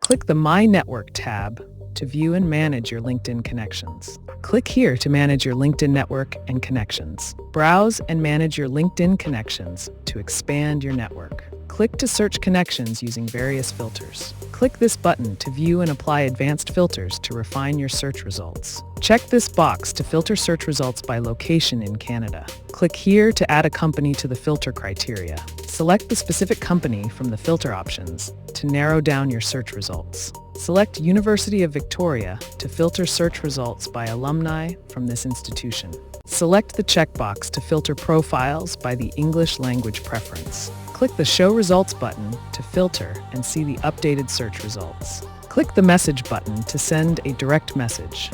Click the My Network tab to view and manage your LinkedIn connections. Click here to manage your LinkedIn network and connections. Browse and manage your LinkedIn connections to expand your network. Click to search connections using various filters. Click this button to view and apply advanced filters to refine your search results. Check this box to filter search results by location in Canada. Click here to add a company to the filter criteria. Select the specific company from the filter options to narrow down your search results. Select University of Victoria to filter search results by alumni from this institution. Select the checkbox to filter profiles by the English language preference. Click the Show Results button to filter and see the updated search results. Click the Message button to send a direct message.